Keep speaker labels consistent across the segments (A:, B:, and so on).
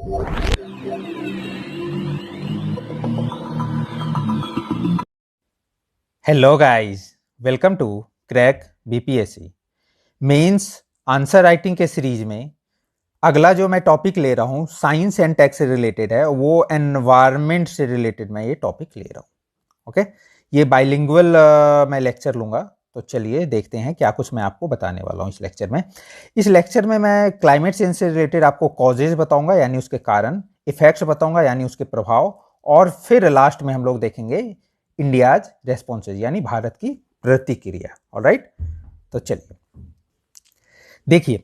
A: Hello guys, welcome to crack BPSC mains answer writing के series में अगला जो मैं टॉपिक ले रहा हूँ साइंस एंड टेक से रिलेटेड है। वो एनवायरनमेंट से रिलेटेड मैं ये टॉपिक ले रहा हूँ। ओके, ये बाइलिंगुअल मैं लेक्चर लूँगा। तो चलिए देखते हैं क्या कुछ मैं आपको बताने वाला हूँ इस लेक्चर में मैं क्लाइमेट चेंज से रिलेटेड आपको कॉजेज बताऊंगा, यानी उसके कारण, इफेक्ट्स बताऊंगा यानी उसके प्रभाव, और फिर लास्ट में हम लोग देखेंगे इंडियाज रेस्पॉन्सेज यानी भारत की प्रतिक्रिया। ऑलराइट, तो चलिए देखिए,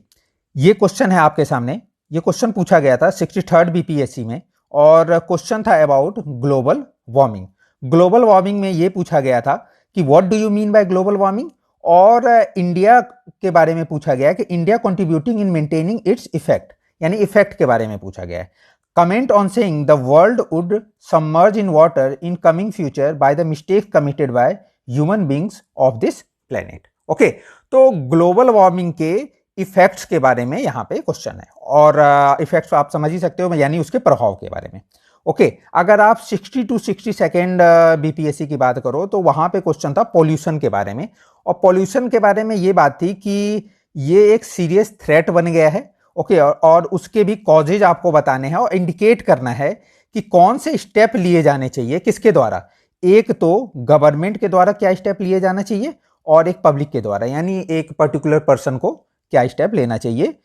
A: ये क्वेश्चन है आपके सामने। ये क्वेश्चन पूछा गया था 63rd बीपीएससी में, और क्वेश्चन था about global warming. Global warming में ये पूछा गया था कि what do you mean by global warming, और इंडिया के बारे में पूछा गया कि India contributing in maintaining its effect, यानी इफेक्ट के बारे में पूछा गया है। Comment on saying the world would submerge in water in coming future by the mistake committed by human beings of this planet. Okay, तो ग्लोबल वार्मिंग के effects के बारे में यहाँ पे क्वेश्चन है, और इफेक्ट्स आप समझ ही सकते हो, यानी उसके प्रभाव के बारे में। ओके, अगर आप 60 to 62nd बीपीएससी की बात करो तो वहां पे क्वेश्चन था पॉल्यूशन के बारे में, और पॉल्यूशन के बारे में ये बात थी कि ये एक सीरियस थ्रेट बन गया है। ओके, और उसके भी कॉजेज आपको बताने हैं और इंडिकेट करना है कि कौन से स्टेप लिए जाने चाहिए, किसके द्वारा। एक तो गवर्नमेंट के द्वारा क्या स्टेप लिए जाना चाहिए, और एक पब्लिक के द्वारा, यानी एक पर्टिकुलर पर्सन को क्या स्टेप लेना चाहिए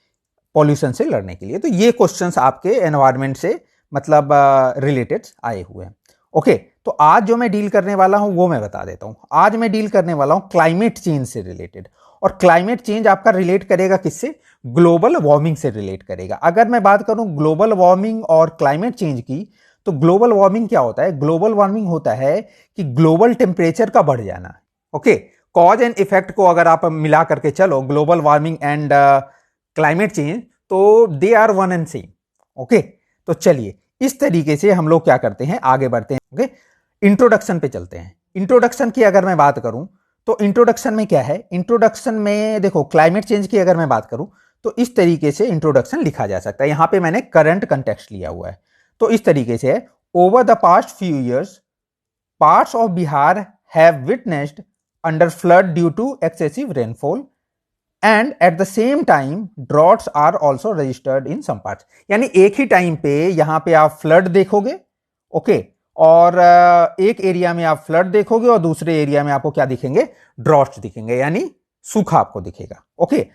A: पॉल्यूशन से लड़ने के लिए। तो ये क्वेश्चंस आपके एनवायरनमेंट से मतलब रिलेटेड आए हुए हैं। ओके, तो आज जो मैं डील करने वाला हूं वो मैं बता देता हूं। आज मैं डील करने वाला हूं क्लाइमेट चेंज से रिलेटेड, और क्लाइमेट चेंज आपका रिलेट करेगा किससे? ग्लोबल वार्मिंग से रिलेट करेगा। अगर मैं बात करूं ग्लोबल वार्मिंग और क्लाइमेट चेंज की, तो ग्लोबल वार्मिंग क्या होता है? ग्लोबल वार्मिंग होता है कि ग्लोबल टेम्परेचर का बढ़ जाना। ओके, कॉज एंड इफेक्ट को अगर आप मिला करके चलो, global warming and climate change, तो they are one and same. Okay, तो चलिए इस तरीके से हम लोग क्या करते हैं, आगे बढ़ते हैं। ओके, इंट्रोडक्शन पे चलते हैं। इंट्रोडक्शन की अगर मैं बात करूं तो इंट्रोडक्शन में क्या है? इंट्रोडक्शन में देखो, क्लाइमेट चेंज की अगर मैं बात करूं तो इस तरीके से इंट्रोडक्शन लिखा जा सकता है। यहां पे मैंने करंट कंटेक्स्ट लिया हुआ है, तो इस तरीके से है, over the past few years parts of Bihar have witnessed under flood due to excessive rainfall and at the same time droughts are also registered in some parts। यानी एक ही टाइम पे यहां पे आप फ्लड देखोगे, ओके, और एक एरिया में आप फ्लड देखोगे और दूसरे एरिया में आपको क्या दिखेंगे? ड्रॉट्स दिखेंगे, यानी सूखा आपको दिखेगा। ओके,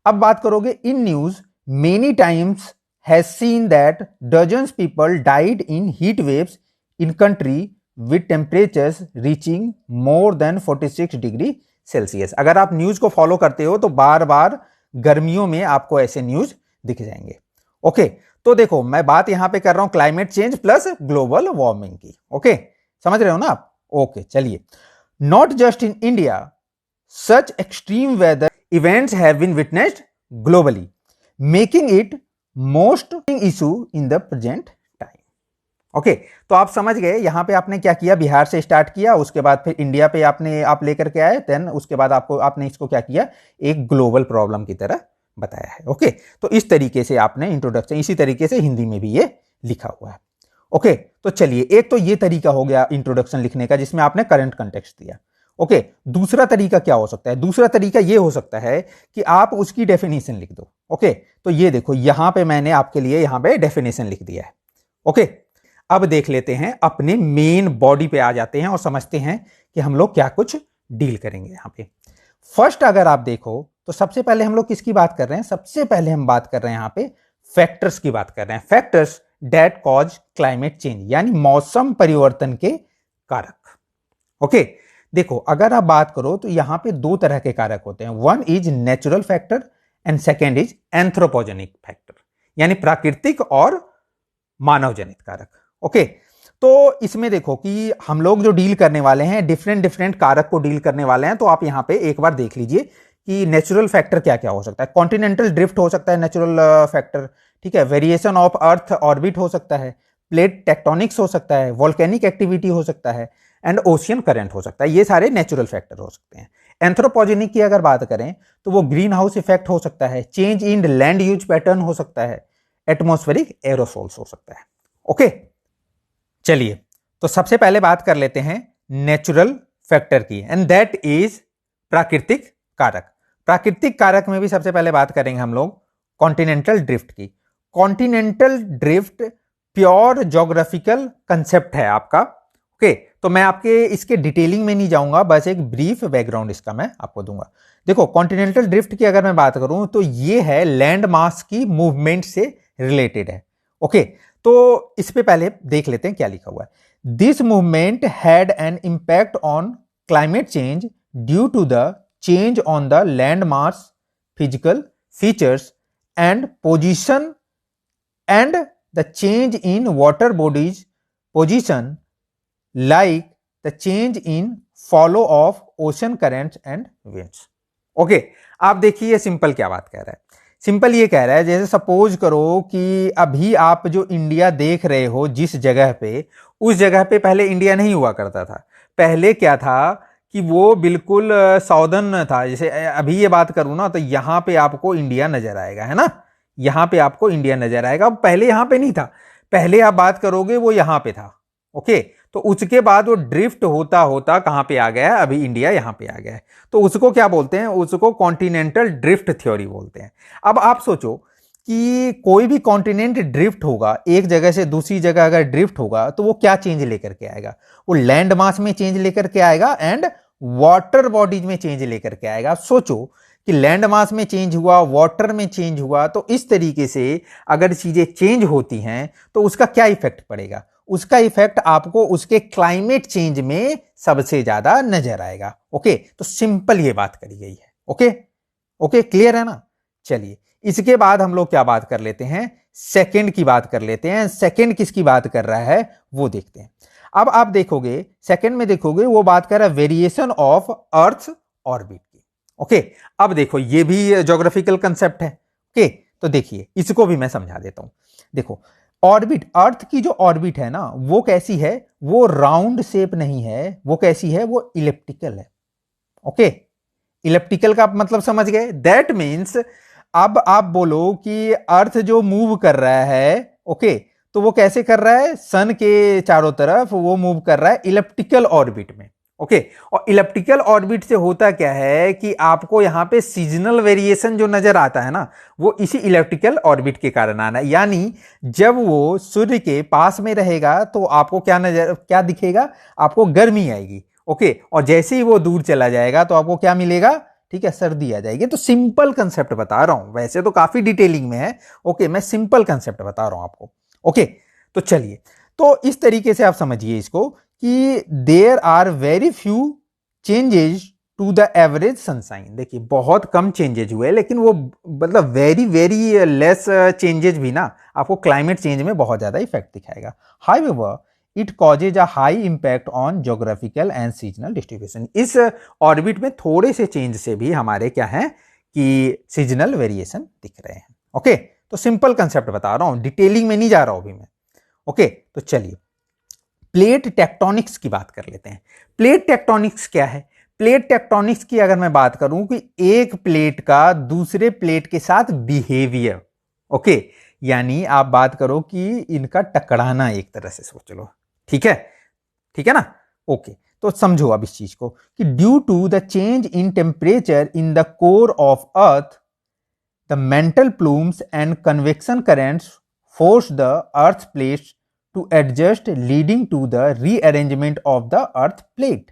A: अब बात करोगे in news many times has seen that dozens people died in heat waves in country with temperatures reaching more than 46 degree Celsius. अगर आप न्यूज को फॉलो करते हो तो बार बार गर्मियों में आपको ऐसे न्यूज दिख जाएंगे। ओके, तो देखो मैं बात यहां पे कर रहा हूं climate change plus global warming की। ओके, समझ रहे हो ना आप? ओके, चलिए, not just in India such extreme weather events have been witnessed globally making it most issue in the present. Okay, तो आप समझ गए, यहां पे आपने क्या किया, बिहार से स्टार्ट किया, उसके बाद फिर इंडिया पे आप लेकर के आए, देन उसके बाद आपने इसको क्या किया, एक ग्लोबल प्रॉब्लम की तरह बताया है। ओके, तो इस तरीके से आपने इंट्रोडक्शन, इसी तरीके से हिंदी में भी ये लिखा हुआ है। ओके, तो चलिए, एक तो ये तरीका हो गया इंट्रोडक्शन लिखने का जिसमें आपने करंट कंटेक्स्ट दिया। ओके, दूसरा तरीका क्या हो सकता है? दूसरा तरीका ये हो सकता है कि आप उसकी डेफिनेशन लिख दो। ओके, तो ये देखो, यहां पे मैंने आपके लिए यहां पे डेफिनेशन लिख दिया है। ओके, अब देख लेते हैं, अपने मेन बॉडी पे आ जाते हैं और समझते हैं कि हम लोग क्या कुछ डील करेंगे यहां पे। फर्स्ट अगर आप देखो तो सबसे पहले हम लोग किसकी बात कर रहे हैं? सबसे पहले हम बात कर रहे हैं यहां पे फैक्टर्स की बात कर रहे हैं। Factors that cause climate change, यानी मौसम परिवर्तन के कारक। ओके, देखो अगर आप बात करो तो यहां पे दो तरह के कारक होते हैं। One is natural factor and second is anthropogenic factor, यानी प्राकृतिक और मानव जनित कारक। ओके, तो इसमें देखो कि हम लोग जो डील करने वाले हैं डिफरेंट कारक को डील करने वाले हैं। तो आप यहां पे एक बार देख लीजिए कि नेचुरल फैक्टर क्या क्या हो सकता है। कॉन्टिनेंटल ड्रिफ्ट हो सकता है नेचुरल फैक्टर, ठीक है, वेरिएशन ऑफ अर्थ ऑर्बिट हो सकता है, प्लेट टेक्टोनिक्स हो सकता है, वोल्केनिक एक्टिविटी हो सकता है, एंड ओशियन करंट हो सकता है। ये सारे नेचुरल फैक्टर हो सकते हैं। एंथ्रोपोजेनिक की अगर बात करें तो वो ग्रीन हाउस इफेक्ट हो सकता है, चेंज इन लैंड यूज पैटर्न हो सकता है, एटमॉस्फेरिक एरोसोल्स हो सकता है। ओके, चलिए तो सबसे पहले बात कर लेते हैं नेचुरल फैक्टर की, एंड दैट इज प्राकृतिक कारक। प्राकृतिक कारक में भी सबसे पहले बात करेंगे हम लोग कॉन्टिनेंटल ड्रिफ्ट की। Continental drift pure geographical concept है आपका। ओके, तो मैं आपके इसके डिटेलिंग में नहीं जाऊंगा, बस एक ब्रीफ बैकग्राउंड इसका मैं आपको दूंगा। देखो, कॉन्टिनेंटल ड्रिफ्ट की अगर मैं बात करूं तो ये है लैंड मास की मूवमेंट से रिलेटेड है। ओके, तो इस पे पहले देख लेते हैं क्या लिखा हुआ है। This movement had an impact on climate change due to the change on the land mass physical features and position and the change in water bodies position, like the change in follow of ocean currents and winds. Okay, आप देखिए simple क्या बात कह रहा है। Simple ये कह रहा है, जैसे सपोज करो कि अभी आप जो इंडिया देख रहे हो जिस जगह पे, उस जगह पे पहले इंडिया नहीं हुआ करता था। पहले क्या था कि वो बिल्कुल साउदर्न था। जैसे अभी ये बात करूं ना, तो यहां पे आपको इंडिया नजर आएगा, है ना, यहां पे आपको इंडिया नजर आएगा। पहले यहां पे नहीं था, पहले आप बात करोगे वो यहां पे था। ओके, तो उसके बाद वो ड्रिफ्ट होता होता कहां पे आ गया है, अभी इंडिया यहां पे आ गया है। तो उसको क्या बोलते हैं, उसको कॉन्टिनेंटल ड्रिफ्ट थ्योरी बोलते हैं। अब आप सोचो कि कोई भी कॉन्टिनेंट ड्रिफ्ट होगा, एक जगह से दूसरी जगह अगर ड्रिफ्ट होगा तो वो क्या चेंज लेकर के आएगा, वो लैंड मास में चेंज लेकर के आएगा एंड वाटर बॉडीज में चेंज लेकर के आएगा। सोचो कि लैंड मास में चेंज हुआ, वाटर में चेंज हुआ, तो इस तरीके से अगर चीजें चेंज होती हैं तो उसका क्या इफेक्ट पड़ेगा, उसका इफेक्ट आपको उसके क्लाइमेट चेंज में सबसे ज्यादा नजर आएगा। ओके, तो सिंपल ये बात करी गई है। ओके ओके, क्लियर है ना। चलिए, इसके बाद हम लोग क्या बात कर लेते हैं, सेकंड की बात कर लेते हैं। सेकंड किसकी बात कर रहा है वो देखते हैं। अब आप देखोगे सेकंड में, देखोगे वो बात कर रहा है वेरिएशन ऑफ अर्थ ऑर्बिट की। ओके, अब देखो ये भी ज्योग्राफिकल कंसेप्ट है। ओके, तो देखिए इसको भी मैं समझा देता हूं। देखो, ऑर्बिट, अर्थ की जो ऑर्बिट है ना, वो कैसी है, वो राउंड शेप नहीं है, वो कैसी है, वो इलिप्टिकल है। ओके, इलिप्टिकल का मतलब समझ गए। दैट मीन्स अब आप बोलो कि अर्थ जो मूव कर रहा है, ओके, तो वो कैसे कर रहा है, सन के चारों तरफ वो मूव कर रहा है इलिप्टिकल ऑर्बिट में। ओके, और इलिप्टिकल ऑर्बिट से होता क्या है कि आपको यहां पे सीजनल वेरिएशन जो नजर आता है ना, वो इसी इलिप्टिकल ऑर्बिट के कारण आना है। यानी जब वो सूर्य के पास में रहेगा तो आपको क्या दिखेगा, आपको गर्मी आएगी। ओके, और जैसे ही वो दूर चला जाएगा तो आपको क्या मिलेगा, ठीक है, सर्दी आ जाएगी। तो सिंपल कंसेप्ट बता रहा हूं, वैसे तो काफी डिटेलिंग में है। ओके, मैं सिंपल कंसेप्ट बता रहा हूं आपको। ओके, तो चलिए, तो इस तरीके से आप समझिए इसको कि there are very few changes to the average sunshine. देखिए बहुत कम चेंजेज हुए, लेकिन वो मतलब वेरी वेरी लेस चेंजेस भी ना आपको क्लाइमेट चेंज में बहुत ज्यादा इफेक्ट दिखाएगा। However it causes a high impact on geographical and seasonal distribution. इस ऑर्बिट में थोड़े से चेंज से भी हमारे क्या है कि सीजनल वेरिएशन दिख रहे हैं। ओके, तो सिंपल कंसेप्ट बता रहा हूं, डिटेलिंग में नहीं जा रहा हूं अभी मैं। ओके, तो चलिए प्लेट टेक्टोनिक्स की बात कर लेते हैं। प्लेट टेक्टोनिक्स क्या है, प्लेट टेक्टोनिक्स की अगर मैं बात करूं कि एक प्लेट का दूसरे प्लेट के साथ बिहेवियर। ओके, यानी आप बात करो कि इनका टकराना, एक तरह से सोच लो। ठीक है, ठीक है ना। ओके, तो समझो अब इस चीज को कि due to the change in temperature in the core of earth, the mantle plumes and convection currents force the earth plates to adjust, leading to the rearrangement of the earth plate.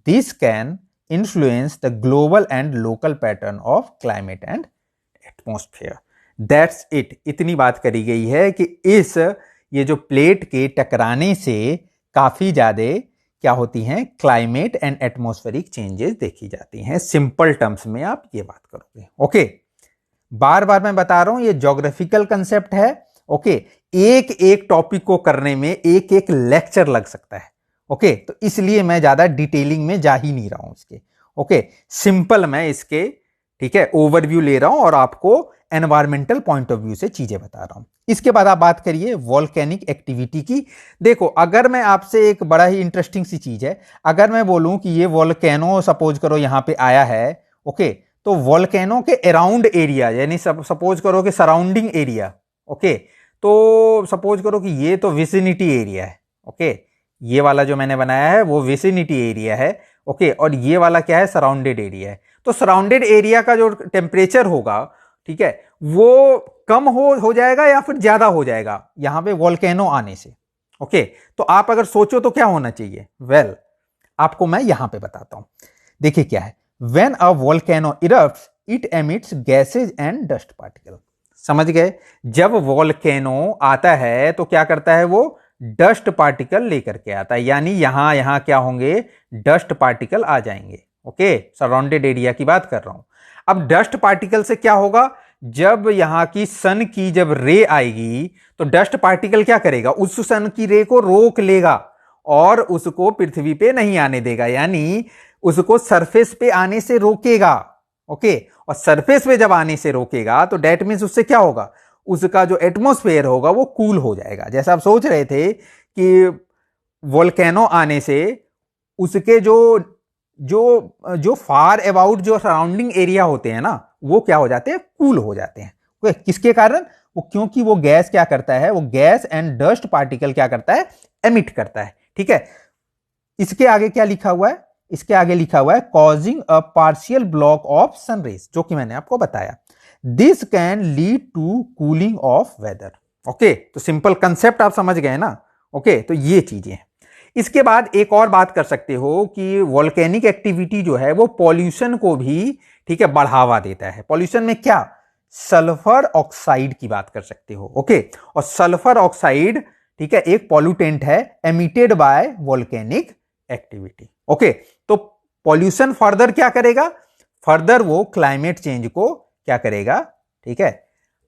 A: This can influence the global and local pattern of climate and atmosphere. That's it. इतनी बात करी गई है कि ये जो plate के टकराने से काफी ज्यादा क्या होती हैं, क्लाइमेट एंड एटमॉस्फेरिक चेंजेस देखी जाती हैं। सिंपल टर्म्स में आप ये बात करोगे। ओके, बार बार मैं बता रहा हूं ये ज्योग्राफिकल कंसेप्ट है। ओके, एक एक टॉपिक को करने में एक एक लेक्चर लग सकता है। ओके, तो इसलिए मैं ज्यादा डिटेलिंग में जा ही नहीं रहा हूं इसके। ओके, सिंपल मैं इसके, ठीक है, ओवरव्यू ले रहा हूं और आपको एनवायरमेंटल पॉइंट ऑफ व्यू से चीजें बता रहा हूं। इसके बाद आप बात करिए वॉल्केनिक एक्टिविटी की। देखो, अगर मैं आपसे एक बड़ा ही इंटरेस्टिंग सी चीज है, अगर मैं बोलूं कि ये वॉल्केनो सपोज करो यहां पे आया है, ओके, तो वॉल्केनो के अराउंड एरिया, यानी सपोज करो कि सराउंडिंग एरिया, ओके, तो सपोज करो कि ये तो विसिनिटी एरिया है। ओके, ये वाला जो मैंने बनाया है वो विसिनिटी एरिया है। ओके, और ये वाला क्या है, सराउंडेड एरिया है। तो सराउंडेड एरिया का जो टेम्परेचर होगा, ठीक है, वो कम हो जाएगा या फिर ज्यादा हो जाएगा यहां पे वोल्केनो आने से। ओके, तो आप अगर सोचो तो क्या होना चाहिए, वेल आपको मैं यहां पे बताता हूं। देखिए क्या है, when a volcano erupts it emits gases and dust particle. समझ गए, जब वोल्केनो आता है तो क्या करता है, वो डस्ट पार्टिकल लेकर के आता है, यानी यहां यहां क्या होंगे, डस्ट पार्टिकल आ जाएंगे। ओके, सराउंडेड एरिया की बात कर रहा हूं। अब डस्ट पार्टिकल से क्या होगा, जब यहां की सन की जब रे आएगी तो डस्ट पार्टिकल क्या करेगा, उस सन की रे को रोक लेगा और उसको पृथ्वी पे नहीं आने देगा, यानी उसको सरफेस पे आने से रोकेगा। ओके, और सरफेस पे जब आने से रोकेगा तो डेट मीन्स उससे क्या होगा, उसका जो एटमॉस्फेयर होगा वो कूल हो जाएगा। जैसा आप सोच रहे थे कि वोल्केनो आने से उसके जो जो जो फार अबाउट जो सराउंडिंग एरिया होते हैं ना, वो क्या हो जाते हैं, कूल हो जाते हैं। ओके, किसके कारण, वो क्योंकि वो गैस क्या करता है, वो गैस एंड डस्ट पार्टिकल क्या करता है, एमिट करता है। ठीक है, इसके आगे क्या लिखा हुआ है, इसके आगे लिखा हुआ है causing a partial block of sunrays, जो कि मैंने आपको बताया। This can lead to cooling of weather. Okay, तो सिंपल कंसेप्ट आप समझ गए ना। ओके, तो ये चीजें हैं। इसके बाद एक और बात कर सकते हो कि वोल्केनिक एक्टिविटी जो है वो पॉल्यूशन को भी, ठीक है, बढ़ावा देता है। पॉल्यूशन में क्या, सल्फर ऑक्साइड की बात कर सकते हो। ओके, और सल्फर ऑक्साइड, ठीक है, एक पॉल्यूटेंट है emitted by volcanic activity. Okay, तो पॉल्यूशन फर्दर क्या करेगा, फर्दर वो क्लाइमेट चेंज को क्या करेगा, ठीक है,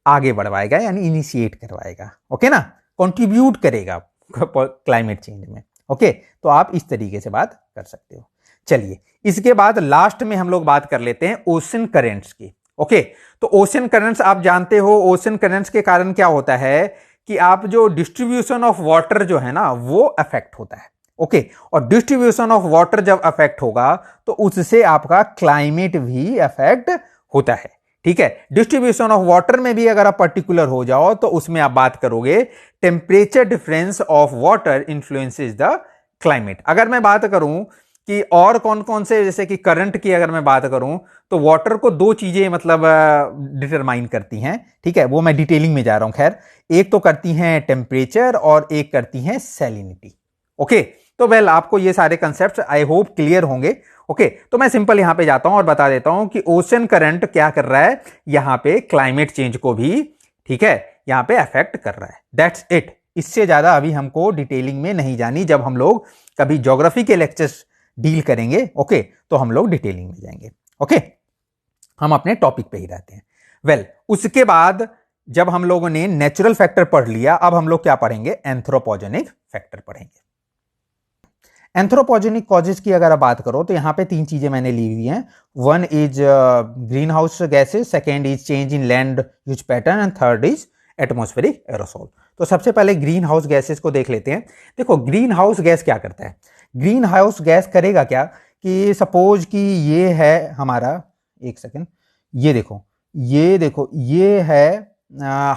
A: आगे बढ़वाएगा, यानी इनिशिएट करवाएगा। ओके ना, कंट्रीब्यूट करेगा क्लाइमेट चेंज में। ओके, तो आप इस तरीके से बात कर सकते हो। चलिए, इसके बाद लास्ट में हम लोग बात कर लेते हैं ओशन करेंट्स की। ओके, तो ओशन करेंट्स आप जानते हो, ओशन करेंट्स के कारण क्या होता है कि आप जो डिस्ट्रीब्यूशन ऑफ वाटर जो है ना वो अफेक्ट होता है। ओके, और डिस्ट्रीब्यूशन ऑफ वाटर जब अफेक्ट होगा तो उससे आपका क्लाइमेट भी अफेक्ट होता है। ठीक है, डिस्ट्रीब्यूशन ऑफ वाटर में भी अगर आप पर्टिकुलर हो जाओ तो उसमें आप बात करोगे temperature difference of water influences the climate. अगर मैं बात करूं कि और कौन कौन से, जैसे कि करंट की अगर मैं बात करूं तो वाटर को दो चीजें मतलब डिटरमाइन करती हैं। ठीक है, वो मैं डिटेलिंग में जा रहा हूं। खैर, एक तो करती हैं टेम्परेचर और एक करती हैं सैलिनिटी। ओके, तो वेल आपको ये सारे कंसेप्ट आई होप क्लियर होंगे। ओके, तो मैं सिंपल यहां पे जाता हूं और बता देता हूं कि ओशन करंट क्या कर रहा है, यहां पे क्लाइमेट चेंज को भी, ठीक है, यहां पे अफेक्ट कर रहा है। दैट्स इट, इससे ज्यादा अभी हमको डिटेलिंग में नहीं जानी। जब हम लोग कभी ज्योग्राफी के लेक्चर्स डील करेंगे, ओके, तो हम लोग डिटेलिंग में जाएंगे। ओके, हम अपने टॉपिक पे ही रहते हैं। वेल, उसके बाद जब हम लोगों ने नेचुरल फैक्टर पढ़ लिया, अब हम लोग क्या पढ़ेंगे, एंथ्रोपोजेनिक फैक्टर पढ़ेंगे। एंथ्रोपोजेनिक कॉजेज की अगर आप बात करो तो यहां पे तीन चीजें मैंने ली हुई हैं। One is green house gases, second is change in land use pattern and third is atmospheric aerosol. तो सबसे पहले ग्रीन हाउस गैसेज को देख लेते हैं। देखो, ग्रीन हाउस गैस क्या करता है, ग्रीन हाउस गैस करेगा क्या कि सपोज कि ये है हमारा, एक सेकेंड, ये देखो, ये देखो, ये है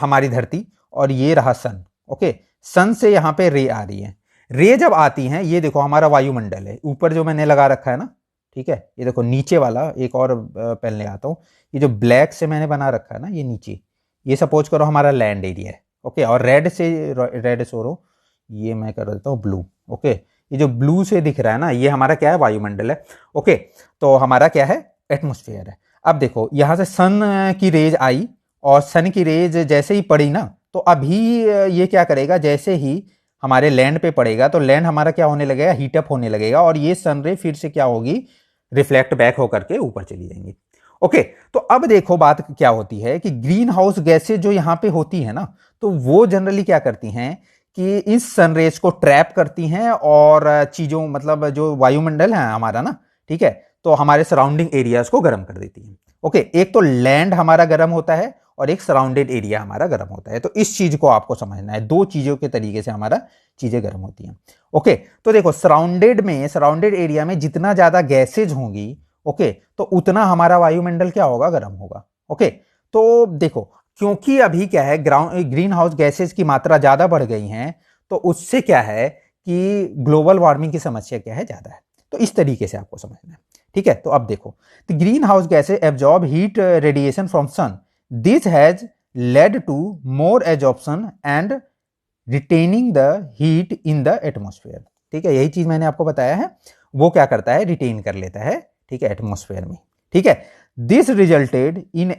A: हमारी धरती और ये रहा सन। ओके, सन से यहां पे रे आ रही है। रे जब आती हैं, ये देखो हमारा वायुमंडल है, ऊपर जो मैंने लगा रखा है ना, ठीक है, ये देखो नीचे वाला एक और पहले आता हूं, ये जो ब्लैक से मैंने बना रखा है ना, ये नीचे, ये सपोज करो हमारा लैंड एरिया है। ओके, और रेड से, रेड सोरो, ये मैं कर देता हूँ ब्लू। ओके, ये जो ब्लू से दिख रहा है ना, ये हमारा क्या है, वायुमंडल है। ओके, तो हमारा क्या है, एटमोस्फेयर है। अब देखो यहां से सन की रेज आई और सन की रेज जैसे ही पड़ी ना, तो अभी ये क्या करेगा, जैसे ही हमारे लैंड पे पड़ेगा तो लैंड हमारा क्या होने लगेगा, हीटअप होने लगेगा और ये सनरे फिर से क्या होगी, रिफ्लेक्ट बैक होकर के ऊपर चली जाएंगी। ओके, तो अब देखो बात क्या होती है कि ग्रीन हाउस गैसेज जो यहां पे होती है ना, तो वो जनरली क्या करती हैं कि इस सनरेज को ट्रैप करती हैं और चीजों, मतलब जो वायुमंडल है हमारा ना, ठीक है, तो हमारे सराउंडिंग एरियाज को गर्म कर देती हैं। ओके, एक तो लैंड हमारा गर्म होता है और एक सराउंडेड एरिया हमारा गर्म होता है। तो इस चीज को आपको समझना है, दो चीजों के तरीके से हमारा चीजें गर्म होती हैं। ओके, तो देखो सराउंडेड में, सराउंडेड एरिया में जितना ज्यादा गैसेज होंगी, ओके, तो उतना हमारा वायुमंडल क्या होगा, गर्म होगा। ओके, तो देखो क्योंकि अभी क्या है, ग्रीन हाउस गैसेज की मात्रा ज्यादा बढ़ गई हैं, तो उससे क्या है कि ग्लोबल वार्मिंग की समस्या क्या है, ज्यादा है। तो इस तरीके से आपको समझना है, ठीक है। तो अब देखो, the green house gases absorb heat radiation from sun, this has led to more absorption and retaining the heat in the atmosphere. ठीक है, यही चीज मैंने आपको बताया है, वो क्या करता है, रिटेन कर लेता है, ठीक है, एटमोस्फेयर में। ठीक है, this resulted in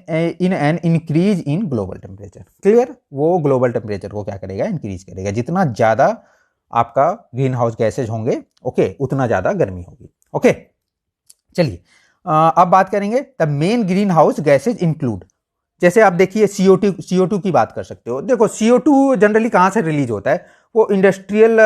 A: an increase in global temperature. Clear, वो ग्लोबल टेम्परेचर को क्या करेगा, इंक्रीज करेगा। जितना ज्यादा आपका ग्रीन हाउस गैसेज होंगे, ओके, उतना ज्यादा गर्मी होगी। ओके, चलिए अब बात करेंगे the main green house gases include. जैसे आप देखिए CO2 की बात कर सकते हो। देखो, CO2 जनरली कहां से रिलीज होता है, वो इंडस्ट्रियल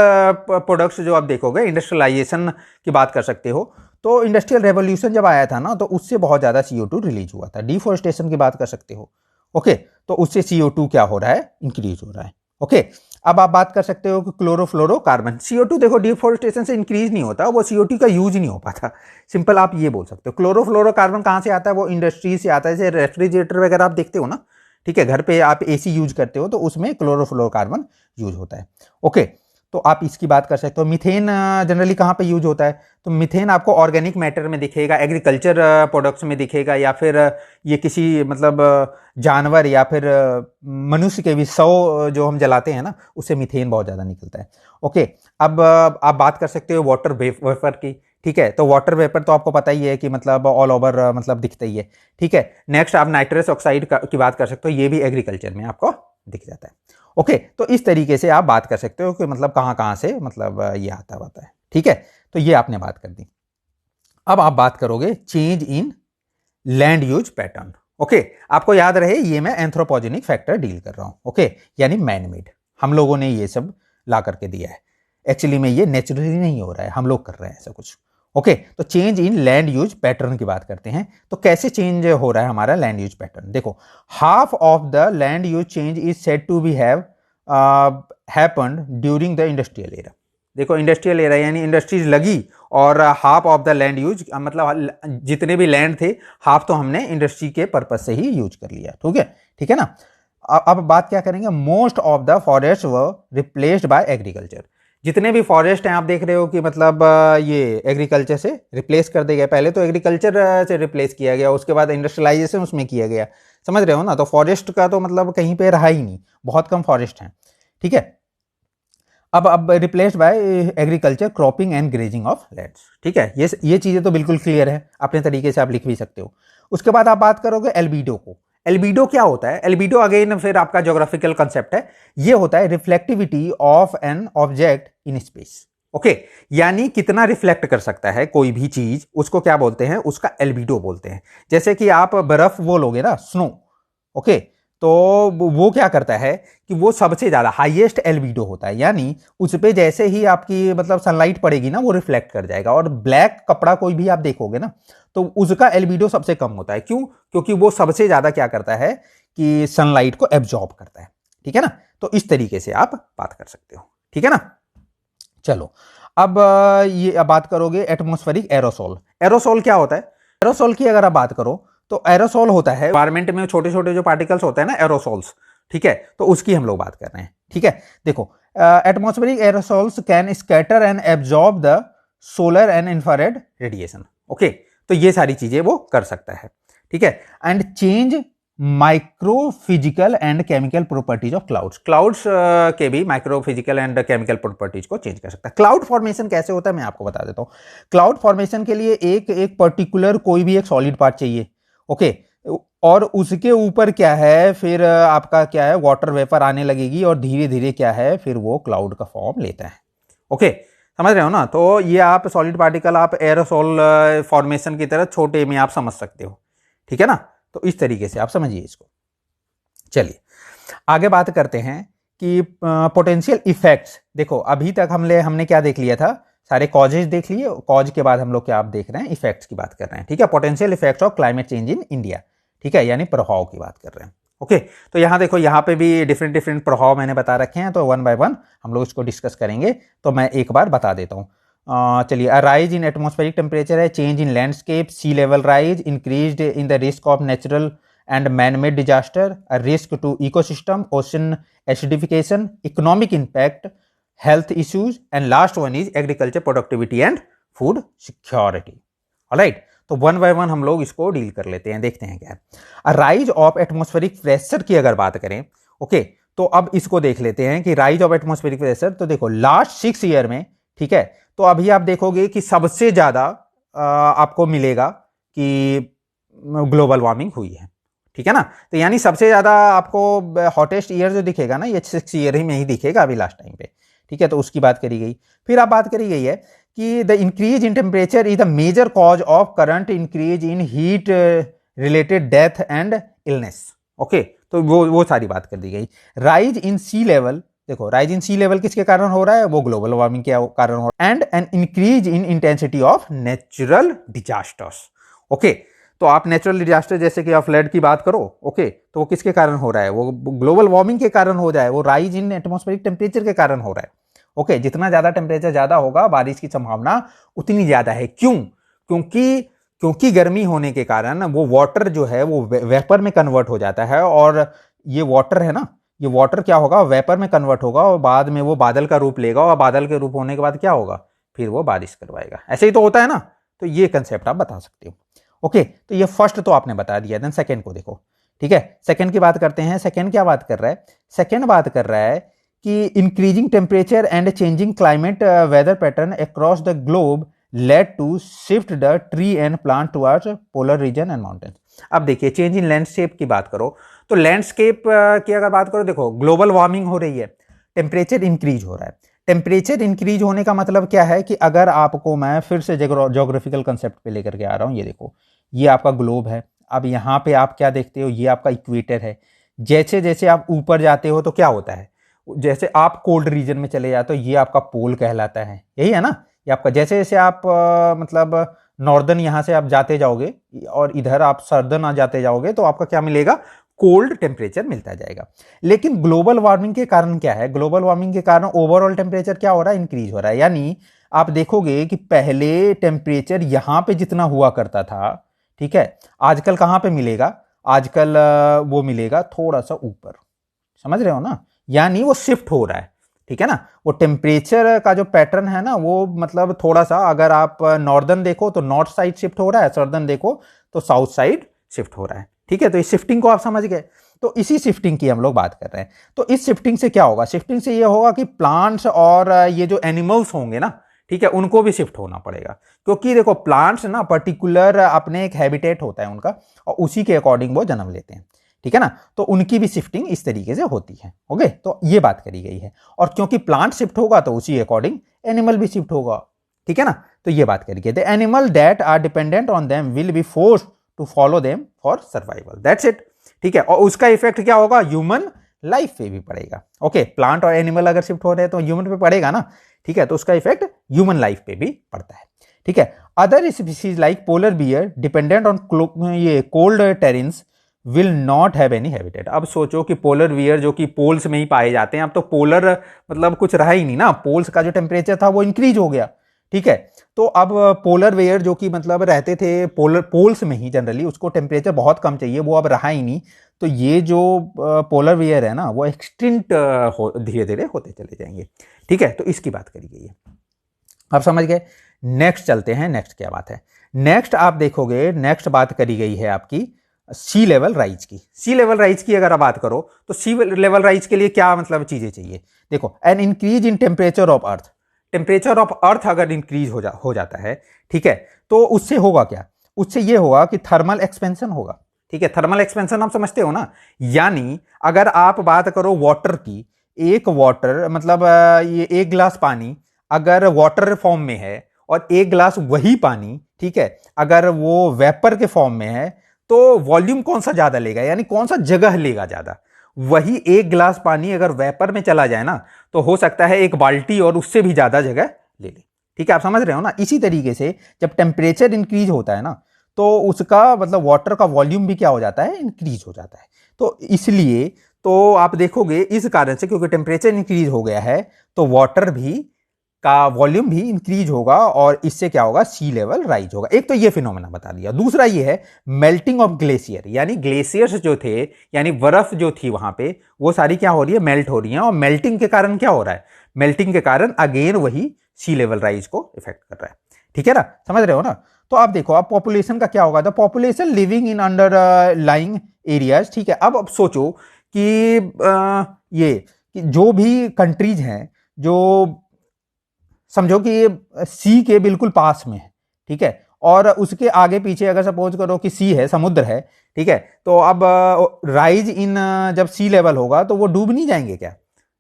A: प्रोडक्ट्स जो आप देखोगे, इंडस्ट्रियलाइजेशन की बात कर सकते हो। तो इंडस्ट्रियल रेवोल्यूशन जब आया था ना, तो उससे बहुत ज्यादा CO2 रिलीज हुआ था। डिफोरेस्टेशन की बात कर सकते हो, ओके, तो उससे CO2 क्या हो रहा है, इंक्रीज हो रहा है। ओके, अब आप बात कर सकते हो कि क्लोरोफ्लोरोकार्बन। CO2 देखो डिफोरेस्टेशन से इंक्रीज नहीं होता, वो CO2 का यूज नहीं हो पाता। सिंपल आप ये बोल सकते हो। क्लोरोफ्लोरोकार्बन कहां से आता है, वो इंडस्ट्री से आता है। जैसे रेफ्रिजरेटर वगैरह आप देखते हो ना, ठीक है, घर पे आप AC यूज करते हो, तो उसमें क्लोरोफ्लोरोकार्बन यूज होता है। ओके, तो आप इसकी बात कर सकते हो। मीथेन जनरली कहां पे यूज होता है, तो मीथेन आपको ऑर्गेनिक मैटर में दिखेगा, एग्रीकल्चर प्रोडक्ट्स में दिखेगा, या फिर ये किसी मतलब जानवर या फिर मनुष्य के भी शव जो हम जलाते हैं ना, उससे मीथेन बहुत ज्यादा निकलता है। ओके, अब आप बात कर सकते हो वाटर वेपर की। ठीक है, तो वाटर वेपर तो आपको पता ही है कि मतलब ऑल ओवर मतलब दिखता ही है। ठीक है, नेक्स्ट आप नाइट्रस ऑक्साइड की बात कर सकते हो, ये भी एग्रीकल्चर में आपको दिख जाता है। ओके, तो इस तरीके से आप बात कर सकते हो कि मतलब कहां कहां से मतलब ये आता होता है। ठीक है, तो ये आपने बात कर दी। अब आप बात करोगे change in land use pattern. Okay, आपको याद रहे ये मैं एंथ्रोपोजेनिक फैक्टर डील कर रहा हूं। ओके, यानी मैन मेड, हम लोगों ने ये सब ला करके दिया है। एक्चुअली में ये नेचुरली नहीं हो रहा है, हम लोग कर रहे हैं ऐसा कुछ। ओके, तो change in land use pattern की बात करते हैं। तो कैसे चेंज हो रहा है हमारा लैंड यूज पैटर्न, देखो, half of the land use change is said to be have happened during the industrial era. देखो, इंडस्ट्रियल एरा यानी इंडस्ट्रीज लगी, और half of the land use मतलब जितने भी लैंड थे, हाफ तो हमने इंडस्ट्री के पर्पज से ही यूज कर लिया। ठीक है ना। अब बात क्या करेंगे, most of the forest were replaced by agriculture. जितने भी फॉरेस्ट हैं आप देख रहे हो कि मतलब ये एग्रीकल्चर से रिप्लेस कर दिया गया। पहले तो एग्रीकल्चर से रिप्लेस किया गया, उसके बाद इंडस्ट्रियलाइजेशन उसमें किया गया। समझ रहे हो ना। तो फॉरेस्ट का तो मतलब कहीं पे रहा ही नहीं, बहुत कम फॉरेस्ट हैं। ठीक है, अब replaced by agriculture, cropping and grazing of lands. ठीक है, ये चीजें तो बिल्कुल क्लियर है, अपने तरीके से आप लिख भी सकते हो। उसके बाद आप बात करोगे एल्बिडो को। एल्बिडो क्या होता है, एल्बिडो अगेन फिर आपका ज्योग्राफिकल कंसेप्ट है। ये होता है reflectivity of an object in space. Okay, यानी कितना रिफ्लेक्ट कर सकता है कोई भी चीज, उसको क्या बोलते हैं, उसका एल्बिडो बोलते हैं। जैसे कि आप बर्फ बोलोगे ना, स्नो। ओके, तो वो क्या करता है कि वो सबसे ज्यादा हाईएस्ट एल्बिडो होता है, यानी उस पे जैसे ही आपकी मतलब सनलाइट पड़ेगी ना, वो रिफ्लेक्ट कर जाएगा। और ब्लैक कपड़ा कोई भी आप देखोगे ना, तो उसका एल्बिडो सबसे कम होता है। क्यों, क्योंकि वो सबसे ज्यादा क्या करता है कि सनलाइट को एब्जॉर्ब करता है। ठीक है ना, तो इस तरीके से आप बात कर सकते हो। ठीक है ना। चलो, अब ये बात करोगे एटमॉस्फेरिक एरोसोल। एरोसोल क्या होता है, एरोसोल की अगर आप बात करो तो एरोसोल होता है एनवायरमेंट में छोटे छोटे जो पार्टिकल्स होते हैं ना, एरोसोल्स। ठीक है, तो उसकी हम लोग बात कर रहे हैं। ठीक है, देखो, atmospheric aerosols can scatter and absorb the solar and infrared radiation. Okay, तो ये सारी चीजें वो कर सकता है। ठीक है, and change microphysical and chemical properties of clouds. Clouds के भी माइक्रोफिजिकल एंड केमिकल प्रॉपर्टीज को चेंज कर सकता है। क्लाउड फॉर्मेशन कैसे होता है मैं आपको बता देता हूं। क्लाउड फॉर्मेशन के लिए एक पर्टिकुलर कोई भी एक सॉलिड पार्ट चाहिए। ओके, और उसके ऊपर क्या है, फिर आपका क्या है, वाटर वेपर आने लगेगी, और धीरे धीरे क्या है, फिर वो क्लाउड का फॉर्म लेता है। ओके, समझ रहे हो ना। तो ये आप सॉलिड पार्टिकल आप एरोसोल फॉर्मेशन की तरह छोटे में आप समझ सकते हो। ठीक है ना, तो इस तरीके से आप समझिए इसको। चलिए आगे बात करते हैं कि पोटेंशियल इफेक्ट्स। देखो, अभी तक हमने क्या देख लिया था, सारे कॉजेज देख लिए। कॉज के बाद हम लोग क्या आप देख रहे हैं, इफेक्ट्स की बात कर रहे हैं। ठीक है, potential effects of climate change in India. ठीक है, यानी प्रभाव की बात कर रहे हैं। ओके, तो यहां देखो, यहां पे भी डिफरेंट डिफरेंट प्रभाव मैंने बता रखे हैं, तो वन बाय वन हम लोग इसको डिस्कस करेंगे। तो मैं एक बार बता देता हूं। चलिए, राइज इन एटमॉस्फेरिक टेम्परेचर है, change in landscape, sea level rise, increased in the risk of natural and man-made disaster, a risk to ecosystem, ocean acidification, economic impact, health issues, and last one is agriculture productivity and food security. Alright, तो one by one हम लोग इसको deal कर लेते हैं, देखते हैं क्या है। राइज ऑफ एटमॉस्फेरिक प्रेशर की अगर बात करें, ओके, तो अब इसको देख लेते हैं कि राइज ऑफ एटमॉस्फेरिक प्रेशर, तो देखो लास्ट 6 ईयर में, ठीक है, तो अभी आप देखोगे कि सबसे ज्यादा आपको मिलेगा कि ग्लोबल वार्मिंग हुई है, ठीक है ना। तो यानी सबसे ज्यादा आपको हॉटेस्ट ईयर जो दिखेगा ना, ये 6 ईयर ही में ही दिखेगा अभी लास्ट टाइम पे, ठीक है। तो उसकी बात करी गई। फिर आप बात करी गई है कि the increase in temperature is the major cause of current increase in heat related death and illness, okay, तो वो सारी बात कर दी गई। राइज इन सी लेवल, देखो राइज इन सी लेवल किसके कारण हो रहा है, वो ग्लोबल वार्मिंग के कारण हो रहा है। And N increase in intensity of natural disasters, okay, तो आप नेचुरल डिजास्टर जैसे कि आप फ्लड की बात करो, ओके, तो वो किसके कारण हो रहा है, वो ग्लोबल वार्मिंग के कारण हो जाए, वो राइज इन एटमॉस्फेरिक टेम्परेचर के कारण हो रहा है, ओके। जितना ज्यादा टेम्परेचर ज्यादा होगा, बारिश की संभावना उतनी ज्यादा है। क्यों? क्योंकि गर्मी होने के कारण वो वाटर जो है वो वेपर में कन्वर्ट हो जाता है, और ये वाटर है ना, ये वाटर क्या होगा, वेपर में कन्वर्ट होगा और बाद में वो बादल का रूप लेगा, और बादल के रूप होने के बाद क्या होगा, फिर वो बारिश करवाएगा। ऐसे ही तो होता है ना। तो ये कंसेप्ट आप बता सकते हो, ओके। तो ये फर्स्ट तो आपने बता दिया। देन सेकंड को देखो, ठीक है, सेकंड की बात करते हैं। सेकंड क्या बात कर रहा है, सेकंड बात कर रहा है कि increasing temperature and changing climate weather pattern across the globe led to shift the tree and plant towards polar region and mountains. अब देखिए, चेंज इन लैंडस्केप की बात करो, तो लैंडस्केप की अगर बात करो, देखो ग्लोबल वार्मिंग हो रही है, टेम्परेचर इंक्रीज हो रहा है। टेम्परेचर इंक्रीज होने का मतलब क्या है कि अगर आपको मैं फिर से ज्योग्राफिकल कंसेप्ट पे लेकर के आ रहा हूँ, ये देखो, ये आपका ग्लोब है। अब यहाँ पे आप क्या देखते हो, ये आपका इक्वेटर है। जैसे जैसे आप ऊपर जाते हो तो क्या होता है, जैसे आप कोल्ड रीजन में चले जाते हो, ये आपका पोल कहलाता है, यही है ना। ये आपका जैसे जैसे आप मतलब नॉर्दर्न यहाँ से आप जाते जाओगे और इधर आप सर्दर्न आ जाते जाओगे, तो आपका क्या मिलेगा, कोल्ड टेम्परेचर मिलता जाएगा। लेकिन ग्लोबल वार्मिंग के कारण क्या है, ग्लोबल वार्मिंग के कारण ओवरऑल टेम्परेचर क्या हो रहा है, इंक्रीज हो रहा है। यानी आप देखोगे कि पहले टेम्परेचर यहां पे जितना हुआ करता था, ठीक है, आजकल कहां पे मिलेगा, आजकल वो मिलेगा थोड़ा सा ऊपर, समझ रहे हो ना। यानी वो शिफ्ट हो रहा है, ठीक है ना। वो टेम्परेचर का जो पैटर्न है ना, वो मतलब थोड़ा सा, अगर आप नॉर्दर्न देखो तो नॉर्थ साइड शिफ्ट हो रहा है, सर्दर्न देखो तो साउथ साइड शिफ्ट हो रहा है, ठीक है। तो इस शिफ्टिंग को आप समझ गए। तो इसी शिफ्टिंग की हम लोग बात कर रहे हैं। तो इस शिफ्टिंग से क्या होगा, शिफ्टिंग से ये होगा कि प्लांट्स और ये जो एनिमल्स होंगे ना, ठीक है, उनको भी शिफ्ट होना पड़ेगा। क्योंकि देखो प्लांट्स ना पर्टिकुलर अपने एक हैबिटेट होता है उनका, और उसी के अकॉर्डिंग वो जन्म लेते हैं, ठीक है ना। तो उनकी भी शिफ्टिंग इस तरीके से होती है, ओके। तो ये बात करी गई है। और क्योंकि प्लांट शिफ्ट होगा तो उसी अकॉर्डिंग एनिमल भी शिफ्ट होगा, ठीक है ना। तो ये बात करी गई। The animal that are dependent on them will be forced to follow them for survival, that's it, ठीक है। और उसका इफेक्ट क्या होगा, ह्यूमन लाइफ पे भी पड़ेगा, ओके। प्लांट और एनिमल अगर शिफ्ट हो रहे हैं तो ह्यूमन पे पड़ेगा ना, ठीक है। तो उसका इफेक्ट ह्यूमन लाइफ पे भी पड़ता है, ठीक है। Other species like polar bear dependent on ये cold terrains will not have any habitat. अब सोचो कि पोलर बियर जो कि पोल्स में ही पाए जाते हैं, अब तो पोलर मतलब कुछ रहा ही नहीं ना, पोल्स का जो टेम्परेचर था वो इंक्रीज हो गया, ठीक है। तो अब पोलर बियर जो कि मतलब रहते थे पोल्स में ही जनरली, उसको टेम्परेचर बहुत कम चाहिए, वो अब रहा ही नहीं। तो ये जो पोलर बियर है ना, वो एक्सटिंक्ट धीरे धीरे होते चले जाएंगे, ठीक है। तो इसकी बात करी गई है, आप समझ गए। नेक्स्ट चलते हैं, नेक्स्ट क्या बात है। नेक्स्ट आप देखोगे, नेक्स्ट बात करी गई है आपकी सी लेवल राइज की। सी लेवल राइज की अगर आप बात करो तो सी लेवल राइज के लिए क्या मतलब चीजें चाहिए, देखो, N increase in temperature of earth. Temperature of earth अगर इंक्रीज हो जाता है, ठीक है, तो उससे होगा क्या, उससे ये होगा कि थर्मल एक्सपेंशन होगा, ठीक है। थर्मल एक्सपेंशन आप समझते हो ना। यानी अगर आप बात करो वाटर की, एक वाटर मतलब ये एक गिलास पानी अगर वाटर फॉर्म में है और एक गिलास वही पानी, ठीक है, अगर वो वेपर के फॉर्म में है, तो वॉल्यूम कौन सा ज्यादा लेगा, यानी कौन सा जगह लेगा ज्यादा। वही एक गिलास पानी अगर वेपर में चला जाए ना, तो हो सकता है एक बाल्टी और उससे भी ज्यादा जगह ले ले, ठीक है। आप समझ रहे हो ना। इसी तरीके से जब टेम्परेचर इंक्रीज होता है ना, तो उसका मतलब वाटर का वॉल्यूम भी क्या हो जाता है, इंक्रीज हो जाता है। तो इसलिए तो आप देखोगे इस कारण से, क्योंकि टेम्परेचर इंक्रीज हो गया है, तो वाटर भी का वॉल्यूम भी इंक्रीज होगा और इससे क्या होगा, सी लेवल राइज होगा। एक तो ये फिनोमेना बता दिया। दूसरा ये है मेल्टिंग ऑफ ग्लेशियर, यानी ग्लेशियर्स जो थे, यानी बर्फ जो थी वहां पे, वो सारी क्या हो रही है, मेल्ट हो रही है। और मेल्टिंग के कारण क्या हो रहा है, मेल्टिंग के कारण अगेन वही सी लेवल राइज को इफेक्ट कर रहा है। ठीक है ना, समझ रहे हो ना। तो आप देखो, अब पॉपुलेशन का क्या होगा, the population living in under lying areas. ठीक है, अब सोचो कि ये कि जो भी कंट्रीज हैं जो समझो कि ये सी के बिल्कुल पास में है, ठीक है, और उसके आगे पीछे अगर सपोज करो कि सी है, समुद्र है, ठीक है, तो अब राइज इन जब सी लेवल होगा तो वो डूब नहीं जाएंगे क्या।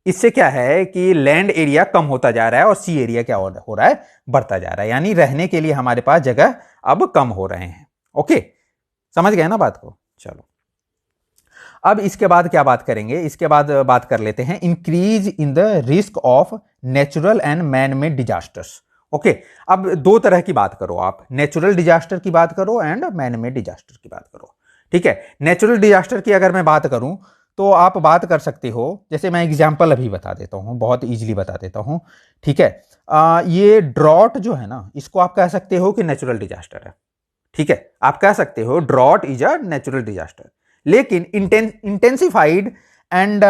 A: इससे क्या है कि लैंड एरिया कम होता जा रहा है और सी एरिया क्या हो रहा है, बढ़ता जा रहा है, यानी रहने के लिए हमारे पास जगह अब कम हो रहे हैं। ओके, समझ गए ना बात को। चलो, अब इसके बाद क्या बात करेंगे, इसके बाद बात कर लेते हैं increase in the risk of natural and man made disasters. Okay, अब दो तरह की बात करो आप, नेचुरल डिजास्टर की बात करो एंड मैन मेड डिजास्टर की बात करो। ठीक है, नेचुरल डिजास्टर की अगर मैं बात करूं तो आप बात कर सकते हो, जैसे मैं एग्जांपल अभी बता देता हूं, बहुत इजीली बता देता हूं। ठीक है, ये ड्रॉट जो है ना, इसको आप कह सकते हो कि नेचुरल डिजास्टर है। ठीक है, आप कह सकते हो drought is a natural disaster, लेकिन intensified and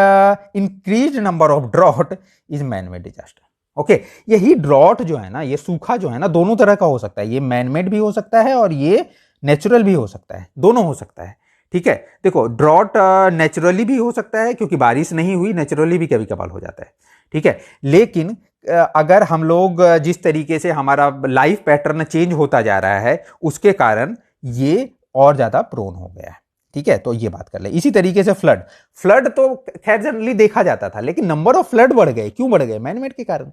A: increase number of drought is man made disaster. Okay, यही ड्रॉट जो है ना, ये सूखा जो है ना, दोनों तरह का हो सकता है, ये मैन मेड भी हो सकता है और ये नेचुरल भी हो सकता है, दोनों हो सकता है। ठीक है, देखो ड्रॉट नेचुरली भी हो सकता है क्योंकि बारिश नहीं हुई, नेचुरली भी कभी कभार हो जाता है। ठीक है, लेकिन अगर हम लोग जिस तरीके से हमारा लाइफ पैटर्न चेंज होता जा रहा है उसके कारण ये और ज्यादा प्रोन हो गया है। ठीक है, तो ये बात कर ले। इसी तरीके से फ्लड, फ्लड तो खैर जनरली देखा जाता था, लेकिन नंबर ऑफ फ्लड बढ़ गए, क्यों बढ़ गए, मैनमेड के कारण।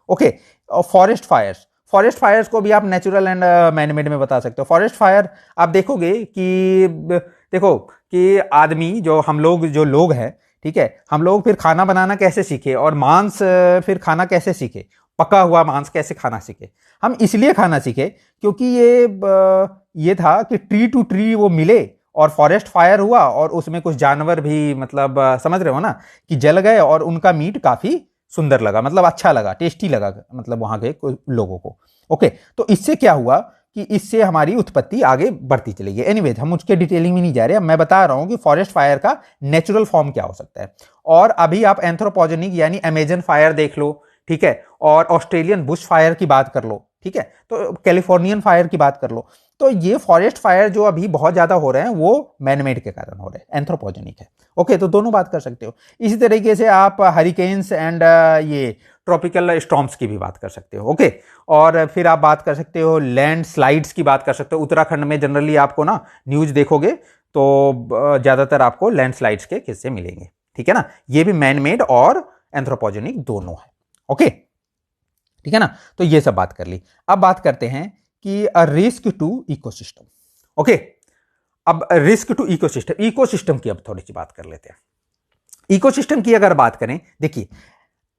A: ओके, और फॉरेस्ट फायर्स, फॉरेस्ट फायर्स को भी आप नेचुरल एंड मैनमेड में बता सकते हो। फॉरेस्ट फायर आप देखोगे कि देखो कि आदमी जो हम लोग जो लोग हैं, ठीक है, हम लोग फिर खाना बनाना कैसे सीखे और मांस फिर खाना कैसे सीखे, पका हुआ मांस कैसे खाना सीखे। हम इसलिए खाना सीखे क्योंकि ये था कि ट्री टू ट्री वो मिले और फॉरेस्ट फायर हुआ और उसमें कुछ जानवर भी, मतलब समझ रहे हो ना, कि जल गए और उनका मीट काफी सुंदर लगा, मतलब अच्छा लगा, टेस्टी लगा, मतलब वहां के लोगों को। ओके, तो इससे क्या हुआ कि इससे हमारी उत्पत्ति आगे बढ़ती चली गई। एनीवेज, हम उसके डिटेलिंग में नहीं जा रहे, मैं बता रहा हूं कि फॉरेस्ट फायर का नेचुरल फॉर्म क्या हो सकता है। और अभी आप एंथ्रोपोजेनिक यानी अमेजन फायर देख लो, ठीक है, और ऑस्ट्रेलियन बुश फायर की बात कर लो, ठीक है, तो कैलिफोर्नियन फायर की बात कर लो। तो ये फॉरेस्ट फायर जो अभी बहुत ज्यादा हो रहे हैं वो मैनमेड के कारण हो रहे हैं, एंथ्रोपोजेनिक है। ओके, तो दोनों बात कर सकते हो। इसी तरीके से आप हरिकेन्स एंड ये ट्रॉपिकल स्टॉर्म्स की भी बात कर सकते हो। ओके, और फिर आप बात कर सकते हो लैंड स्लाइड्स की बात कर सकते हो। उत्तराखंड में जनरली आपको ना न्यूज देखोगे तो ज्यादातर आपको लैंड स्लाइड्स के किस्से मिलेंगे। ठीक है ना, ये भी मैनमेड और एंथ्रोपोजेनिक दोनों है। ओके, ठीक है ना, तो ये सब बात कर ली। अब बात करते हैं कि a risk to ecosystem. Okay, अब रिस्क टू इकोसिस्टम, इकोसिस्टम की अब थोड़ी सी बात कर लेते हैं। इकोसिस्टम की अगर बात करें, देखिए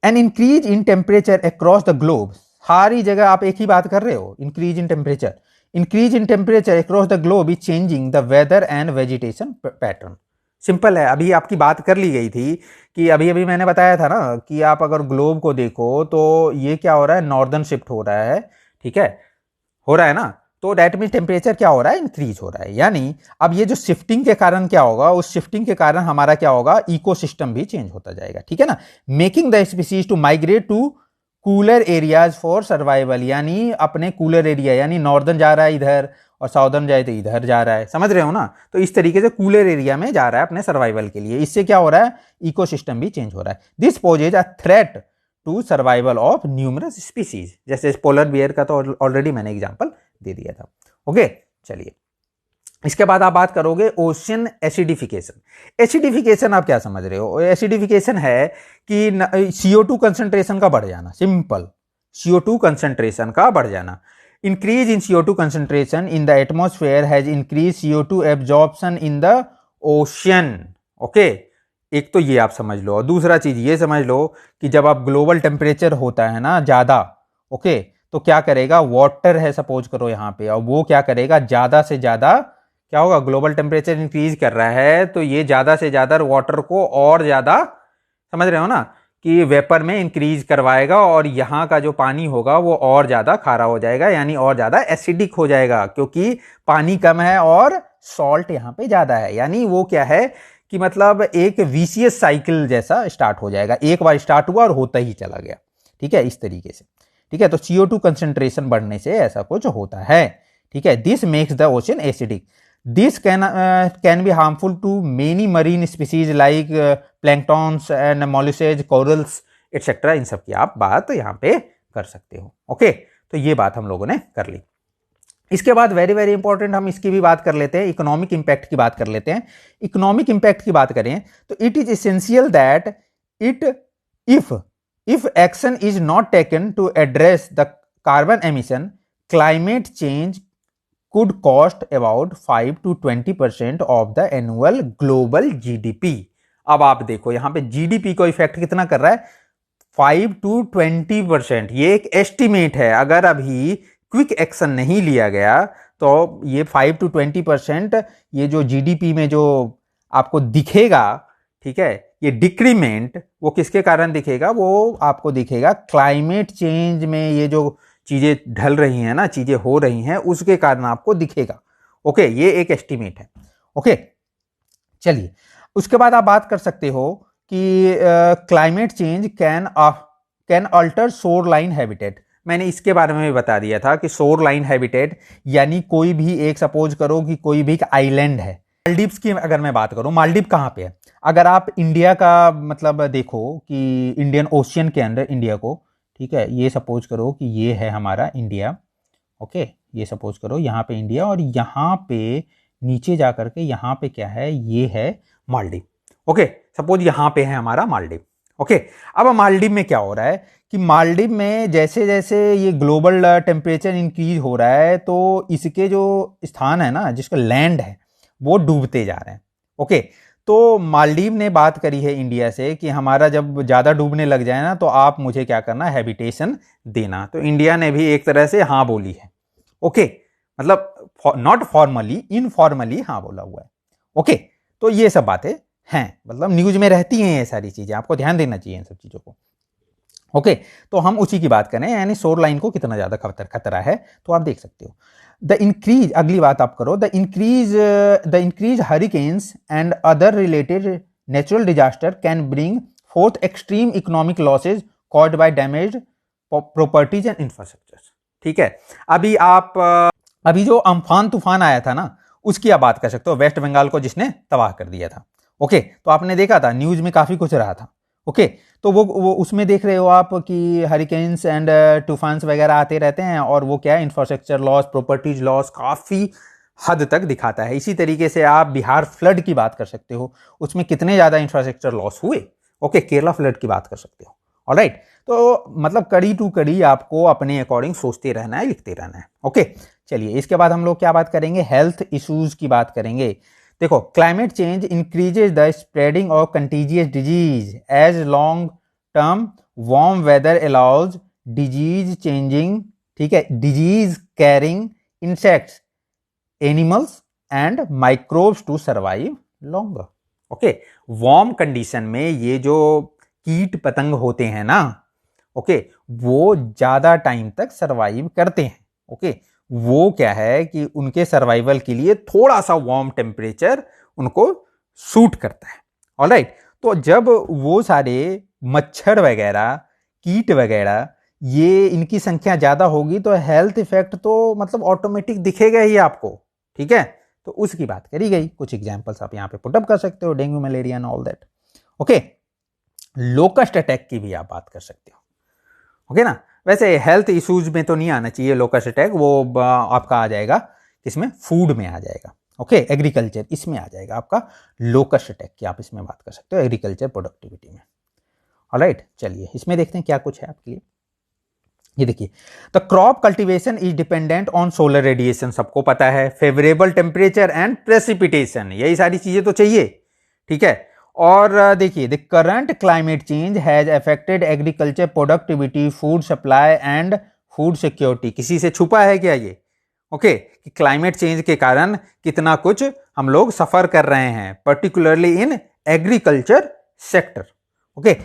A: an increase in temperature across the globe, सारी जगह आप एक ही बात कर रहे हो, increase in temperature, increase in temperature across the globe is changing the weather and vegetation pattern. Simple है, अभी आपकी बात कर ली गई थी कि अभी अभी मैंने बताया था ना कि आप अगर ग्लोब को देखो तो ये क्या हो रहा है, नॉर्दर्न शिफ्ट हो रहा है। ठीक है, हो रहा है ना, तो डेट मीन टेम्परेचर क्या हो रहा है, इंक्रीज हो रहा है। यानी अब ये जो शिफ्टिंग के कारण क्या होगा, उस शिफ्टिंग के कारण हमारा क्या होगा, इकोसिस्टम भी चेंज होता जाएगा। ठीक है ना, making the species to migrate to cooler areas for survival, यानी अपने कूलर एरिया, यानी नॉर्दर्न जा रहा है इधर और साउदर्न जाए तो इधर जा रहा है, समझ रहे हो ना। तो इस तरीके से कूलर एरिया में जा रहा है अपने सर्वाइवल के लिए। इससे क्या हो रहा है, इकोसिस्टम भी चेंज हो रहा है। This poses a threat to survival of numerous species, जैसे पोलर बियर का तो ऑलरेडी मैंने एग्जांपल दे दिया था। ओके, चलिए इसके बाद आप बात करोगे ओशन एसिडिफिकेशन। एसिडिफिकेशन आप क्या समझ रहे हो, एसिडिफिकेशन है कि CO2 कंसंट्रेशन का बढ़ जाना, सिंपल, CO2 कंसंट्रेशन का बढ़ जाना। Increase in CO2 concentration in the atmosphere has increase CO2 absorption in the ocean. Okay, एक तो ये आप समझ लो, और दूसरा चीज ये समझ लो कि जब आप ग्लोबल टेम्परेचर होता है ना ज्यादा, ओके, तो क्या करेगा, वाटर है सपोज करो यहाँ पे, और वो क्या करेगा, ज्यादा से ज्यादा क्या होगा, ग्लोबल टेम्परेचर इंक्रीज कर रहा है तो ये ज्यादा से ज्यादा वाटर को और ज्यादा, समझ रहे हो ना, कि वेपर में इंक्रीज करवाएगा और यहाँ का जो पानी होगा वो और ज़्यादा खारा हो जाएगा, यानी और ज़्यादा एसिडिक हो जाएगा, क्योंकि पानी कम है और सॉल्ट यहाँ पे ज़्यादा है। यानी वो क्या है कि मतलब एक विशियस साइकिल जैसा स्टार्ट हो जाएगा, एक बार स्टार्ट हुआ और होता ही चला गया। ठीक है, इस तरीके से। ठीक है, तो CO2 कंसेंट्रेशन बढ़ने से ऐसा कुछ होता है। ठीक है, this makes the ocean acidic. This can be harmful to many marine species like planktons and molluscs, corals etcetera. इन सब की आप बात यहाँ पे कर सकते हो। ओके, तो ये बात हम लोगों ने कर ली। इसके बाद वेरी वेरी इंपॉर्टेंट हम इसकी भी बात कर लेते हैं, इकोनॉमिक इंपैक्ट की बात कर लेते हैं। इकोनॉमिक इंपैक्ट की बात करें तो it is essential that if action is not taken to address the carbon emission, climate change could cost about 5 to 20% of the annual global GDP। अब आप देखो यहां पे GDP को इफेक्ट कितना कर रहा है, 5 to 20%। ये एक एस्टिमेट है, अगर अभी क्विक एक्शन नहीं लिया गया तो ये 5 to 20% ये जो GDP में जो आपको दिखेगा, ठीक है, ये डिक्रीमेंट वो किसके कारण दिखेगा, वो आपको दिखेगा क्लाइमेट चेंज में ये जो चीजें ढल रही हैं ना, चीजें हो रही हैं, उसके कारण आपको दिखेगा। ओके, ये एक एस्टिमेट है। ओके, चलिए उसके बाद आप बात कर सकते हो कि climate change can alter shore line habitat. मैंने इसके बारे में भी बता दिया था कि शोर लाइन हैबिटेट यानी कोई भी एक, सपोज करो कि कोई भी एक आइलैंड है। मालदीव्स की अगर मैं बात करूं, मालदीव कहां पे है? अगर आप इंडिया का मतलब देखो कि इंडियन ओशियन के अंदर इंडिया को, ठीक है, ये सपोज करो कि ये है हमारा इंडिया। ओके, ये सपोज करो यहाँ पे इंडिया और यहाँ पे नीचे जा करके यहाँ पे क्या है, ये है मालदीव। ओके, सपोज यहाँ पे है हमारा मालदीव। ओके, अब मालदीव में क्या हो रहा है कि मालदीव में जैसे जैसे ये ग्लोबल टेम्परेचर इंक्रीज हो रहा है तो इसके जो स्थान है ना, जिसका लैंड है, वो डूबते जा रहे हैं। ओके, तो मालदीव ने बात करी है इंडिया से कि हमारा जब ज़्यादा डूबने लग जाए ना तो आप मुझे क्या करना, हैबिटेशन देना। तो इंडिया ने भी एक तरह से हाँ बोली है। ओके, मतलब नॉट फॉर्मली, इनफॉर्मली हाँ बोला हुआ है। ओके, तो ये सब बातें हैं, मतलब न्यूज में रहती हैं ये सारी चीज़ें, आपको ध्यान देना चाहिए इन सब चीज़ों को। ओके, तो हम उसी की बात करें, यानी शोर लाइन को कितना ज़्यादा खतरा है, तो आप देख सकते हो। द इंक्रीज, अगली बात आप करो, the increase hurricanes and other related natural disaster can bring fourth extreme economic losses caused by damaged properties and infrastructure. ठीक है, अभी जो अम्फान तूफान आया था ना, उसकी आप बात कर सकते हो, वेस्ट बंगाल को जिसने तबाह कर दिया था। ओके, तो आपने देखा था न्यूज में काफी कुछ रहा था। ओके, तो वो उसमें देख रहे हो आप कि हरिकेन्स एंड तूफान वगैरह आते रहते हैं और वो क्या है, इंफ्रास्ट्रक्चर लॉस, प्रॉपर्टीज लॉस काफ़ी हद तक दिखाता है। इसी तरीके से आप बिहार फ्लड की बात कर सकते हो, उसमें कितने ज़्यादा इंफ्रास्ट्रक्चर लॉस हुए। ओके, केरला फ्लड की बात कर सकते हो। ऑलराइट, तो मतलब कड़ी टू कड़ी आपको अपने अकॉर्डिंग सोचते रहना है, लिखते रहना है। ओके, चलिए इसके बाद हम लोग क्या बात करेंगे, हेल्थ इश्यूज की बात करेंगे। देखो, climate change increases the spreading of contagious disease as long term warm weather allows disease changing, ठीक है, disease carrying insects, animals and microbes to survive longer. Okay, warm condition में ये जो कीट पतंग होते हैं ना, ओके, वो ज्यादा टाइम तक सर्वाइव करते हैं। ओके, वो क्या है कि उनके सर्वाइवल के लिए थोड़ा सा वार्म टेम्परेचर उनको सूट करता है। ऑलराइट, तो जब वो सारे मच्छर वगैरह, कीट वगैरह, ये इनकी संख्या ज्यादा होगी तो हेल्थ इफेक्ट तो मतलब ऑटोमेटिक दिखेगा ही आपको। ठीक है, तो उसकी बात करी गई, कुछ एग्जांपल्स आप यहाँ पे पुटअप कर सकते हो, dengue, malaria and all that. Okay, locust attack की भी आप बात कर सकते हो। ओके ना, वैसे हेल्थ इश्यूज में तो नहीं आना चाहिए लोकस्ट अटैक, वो आपका आ जाएगा किसमें, फूड में आ जाएगा। ओके, एग्रीकल्चर, इसमें आ जाएगा आपका लोकस्ट अटैक की आप इसमें बात कर सकते हो, एग्रीकल्चर प्रोडक्टिविटी में। ऑलराइट, चलिए इसमें देखते हैं क्या कुछ है आपके लिए। ये देखिए, the crop cultivation is dependent on solar radiation, सबको पता है, फेवरेबल टेम्परेचर एंड प्रेसिपिटेशन, यही सारी चीजें तो चाहिए। ठीक है, और देखिए, the current climate change has affected agriculture productivity, food supply and food security. किसी से छुपा है क्या ये? ओके, कि क्लाइमेट चेंज के कारण कितना कुछ हम लोग सफर कर रहे हैं, particularly in agriculture sector. Okay,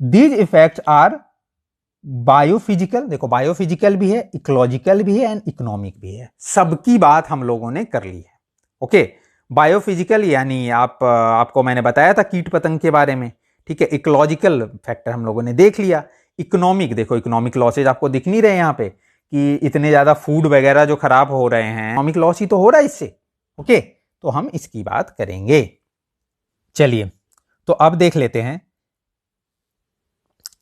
A: these effects are biophysical, देखो बायोफिजिकल भी है, इकोलॉजिकल भी है एंड इकोनॉमिक भी है, सबकी बात हम लोगों ने कर ली है। ओके, बायोफिजिकल यानी आपको मैंने बताया था कीट पतंग के बारे में, ठीक है। इकोलॉजिकल फैक्टर हम लोगों ने देख लिया। इकोनॉमिक, देखो इकोनॉमिक लॉसेज आपको दिख नहीं रहे यहाँ पे कि इतने ज्यादा फूड वगैरह जो खराब हो रहे हैं, इकोनॉमिक लॉस ही तो हो रहा है इससे। ओके, तो हम इसकी बात करेंगे। चलिए, तो अब देख लेते हैं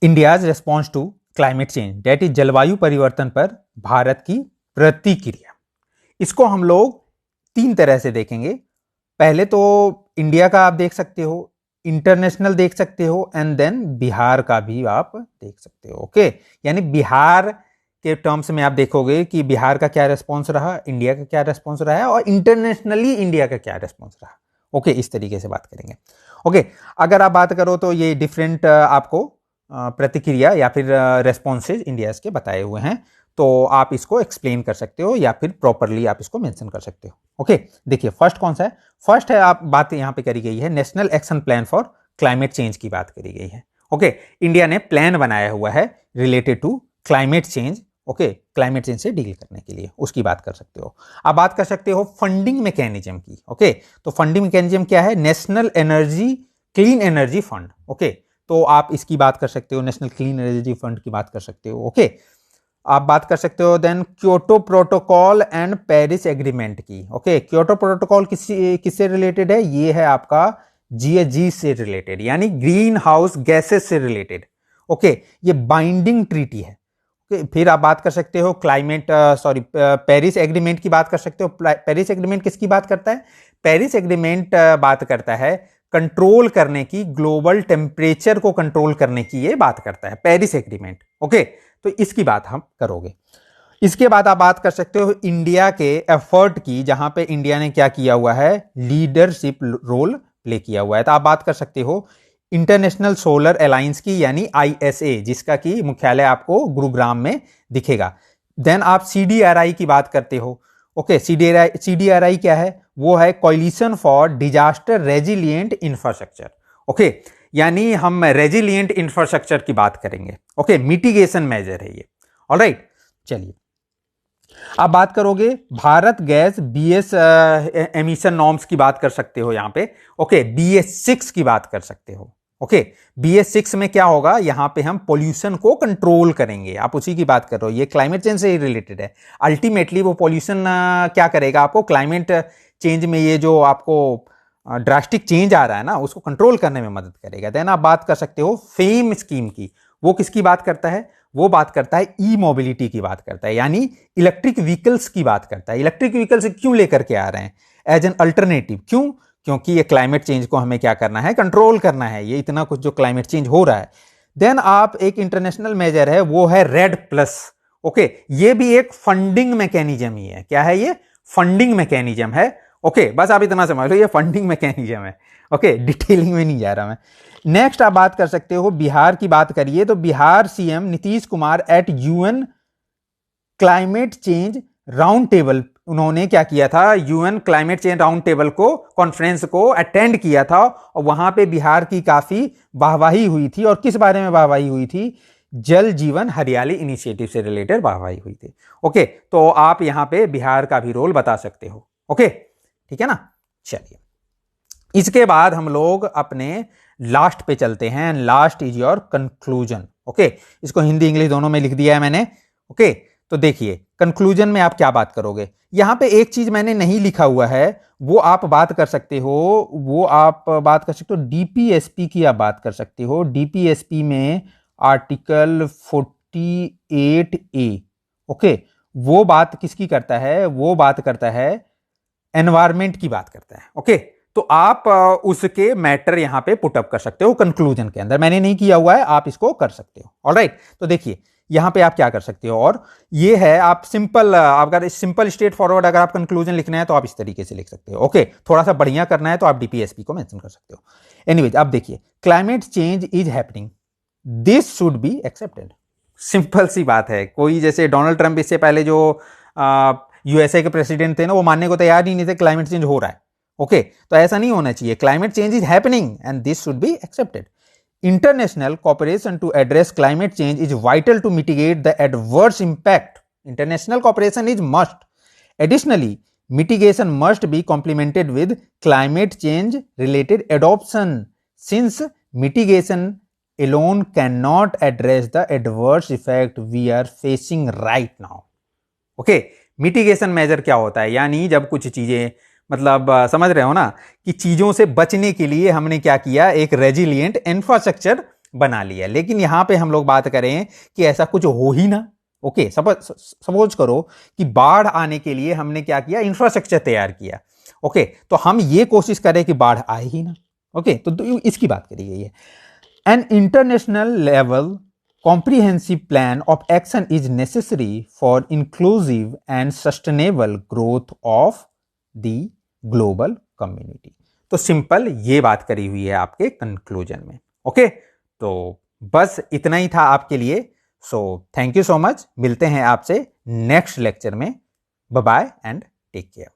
A: India's response to climate change, that is जलवायु परिवर्तन पर भारत की प्रतिक्रिया। इसको हम लोग तीन तरह से देखेंगे। पहले तो इंडिया का आप देख सकते हो, इंटरनेशनल देख सकते हो, एंड देन बिहार का भी आप देख सकते हो। ओके, यानी बिहार के टर्म्स में आप देखोगे कि बिहार का क्या रेस्पॉन्स रहा, इंडिया का क्या रेस्पॉन्स रहा है, और इंटरनेशनली इंडिया का क्या रेस्पॉन्स रहा। ओके, इस तरीके से बात करेंगे। ओके, अगर आप बात करो तो ये डिफरेंट आपको प्रतिक्रिया या फिर रेस्पॉन्सेज इंडिया के बताए हुए हैं, तो आप इसको एक्सप्लेन कर सकते हो या फिर प्रॉपरली आप इसको मेंशन कर सकते हो। ओके, देखिए फर्स्ट कौन सा है? फर्स्ट है, आप बात यहां पे करी गई है national action plan for climate change की बात करी गई है। ओके, इंडिया ने प्लान बनाया हुआ है related to climate change. Okay, climate change से डील करने के लिए उसकी बात कर सकते हो। आप बात कर सकते हो फंडिंग मैकेनिज्म की। ओके, तो फंडिंग मैकेनिज्म क्या है? National energy clean energy fund. Okay, तो आप इसकी बात कर सकते हो, नेशनल क्लीन एनर्जी फंड की बात कर सकते हो। ओके, आप बात कर सकते हो then Kyoto protocol and Paris agreement की। ओके, क्योटो प्रोटोकॉल किससे रिलेटेड है? ये है आपका जीएजी से रिलेटेड, यानी ग्रीन हाउस गैसेस से रिलेटेड। ओके, ये बाइंडिंग ट्रीटी है। ओके, फिर आप बात कर सकते हो पेरिस एग्रीमेंट की बात कर सकते हो। पेरिस एग्रीमेंट किसकी बात करता है? पेरिस एग्रीमेंट बात करता है कंट्रोल करने की, ग्लोबल टेम्परेचर को कंट्रोल करने की ये बात करता है पेरिस एग्रीमेंट। ओके, तो इसकी बात हम करोगे। इसके बाद आप बात कर सकते हो इंडिया के एफर्ट की, जहां पे इंडिया ने क्या किया हुआ है? लीडरशिप रोल प्ले किया हुआ है। तो आप बात कर सकते हो इंटरनेशनल सोलर अलायंस की, यानी आईएसए, जिसका की मुख्यालय आपको गुरुग्राम में दिखेगा। देन आप सीडीआरआई की बात करते हो। ओके, सीडीआरआई क्या है? वो है coalition for disaster resilient infrastructure. Okay, यानी हम रेजिलिएंट इंफ्रास्ट्रक्चर की बात करेंगे। ओके, मिटिगेशन मेजर है ये। ऑलराइट, चलिए आप बात करोगे भारत गैस बीएस एमिशन नॉर्म्स की बात कर सकते हो यहां पे। ओके, BS6 की बात कर सकते हो। ओके, BS6 में क्या होगा? यहां पे हम पोल्यूशन को कंट्रोल करेंगे, आप उसी की बात कर रहे हो। ये क्लाइमेट चेंज से ही रिलेटेड है। अल्टीमेटली वो पोल्यूशन क्या करेगा? आपको क्लाइमेट चेंज में ये जो आपको ड्रास्टिक चेंज आ रहा है ना, उसको कंट्रोल करने में मदद करेगा। देन आप बात कर सकते हो फेम स्कीम की। वो किसकी बात करता है? वो बात करता है ई मोबिलिटी की बात करता है, यानी इलेक्ट्रिक व्हीकल्स की बात करता है। इलेक्ट्रिक व्हीकल्स क्यों लेकर के आ रहे हैं? As an alternative. क्यों? क्योंकि ये क्लाइमेट चेंज को हमें क्या करना है? कंट्रोल करना है। ये इतना कुछ जो क्लाइमेट चेंज हो रहा है। देन आप एक इंटरनेशनल मेजर है, वो है रेड प्लस। ओके, ये भी एक फंडिंग मैकेनिज्म ही है। क्या है ये? फंडिंग मैकेनिज्म है। ओके, बस आप इतना समझ लो, ये फंडिंग मैकेनिज्म है। ओके, डिटेलिंग में नहीं जा रहा मैं। नेक्स्ट आप बात कर सकते हो बिहार की बात करिए, तो Bihar CM Nitish Kumar eight UN climate change round table, उन्होंने क्या किया था? UN climate change round table को, कॉन्फ्रेंस को अटेंड किया था, और वहां पे बिहार की काफी वाहवाही हुई थी। और किस बारे में वाहवाही हुई थी? जल जीवन हरियाली इनिशिएटिव से रिलेटेड वाहवाही हुई थी। ओके, तो आप यहां पे बिहार का भी रोल बता सकते हो। ओके, ठीक है ना। चलिए, इसके बाद हम लोग अपने लास्ट पे चलते हैं। Last is your conclusion. Okay, इसको हिंदी इंग्लिश दोनों में लिख दिया है मैंने। ओके, तो देखिए कंक्लूजन में आप क्या बात करोगे? यहां पे एक चीज मैंने नहीं लिखा हुआ है, वो आप बात कर सकते हो। वो आप बात कर सकते हो डीपीएसपी की, आप बात कर सकते हो डीपीएसपी में आर्टिकल 48A। ओके, वो बात किसकी करता है? वो बात करता है एनवायरमेंट की बात करता है। ओके, तो आप उसके मैटर यहां पे पुटअप कर सकते हो कंक्लूजन के अंदर। मैंने नहीं किया हुआ है, आप इसको कर सकते हो। ऑलराइट, तो देखिए यहां पे आप क्या कर सकते हो, और ये है आप सिंपल, अगर सिंपल स्ट्रेट फॉरवर्ड अगर आप कंक्लूजन लिखना है तो आप इस तरीके से लिख सकते हो। ओके, थोड़ा सा बढ़िया करना है तो आप डीपीएसपी को मेंशन कर सकते हो। एनीवेज, अब देखिए climate change is happening, this should be accepted. Simple सी बात है। कोई जैसे डोनाल्ड ट्रंप इससे पहले जो यूएसए के प्रेसिडेंट थे ना, वो मानने को तैयार ही नहीं थे क्लाइमेट चेंज हो रहा है। ओके, तो ऐसा नहीं होना चाहिए। Climate change is happening and this should be accepted. International cooperation to address climate change is vital to mitigate the adverse impact. International cooperation is must. Additionally, mitigation must be complemented with climate change related adoption, since mitigation alone cannot address the adverse effect we are facing right now. Okay, mitigation measure क्या होता है? यानी जब कुछ चीजें, मतलब समझ रहे हो ना, कि चीजों से बचने के लिए हमने क्या किया, एक रेजिलिएंट इंफ्रास्ट्रक्चर बना लिया। लेकिन यहां पे हम लोग बात करें कि ऐसा कुछ हो ही ना। ओके, सपोज करो कि बाढ़ आने के लिए हमने क्या किया, इंफ्रास्ट्रक्चर तैयार किया। ओके, तो हम ये कोशिश करें कि बाढ़ आए ही ना। ओके, तो इसकी बात करी गई है। An international level comprehensive plan of action is necessary for inclusive and sustainable growth of the global community. तो सिंपल ये बात करी हुई है आपके कंक्लूजन में। ओके, तो बस इतना ही था आपके लिए। So thank you so much. मिलते हैं आपसे नेक्स्ट लेक्चर में। Bye bye and take care.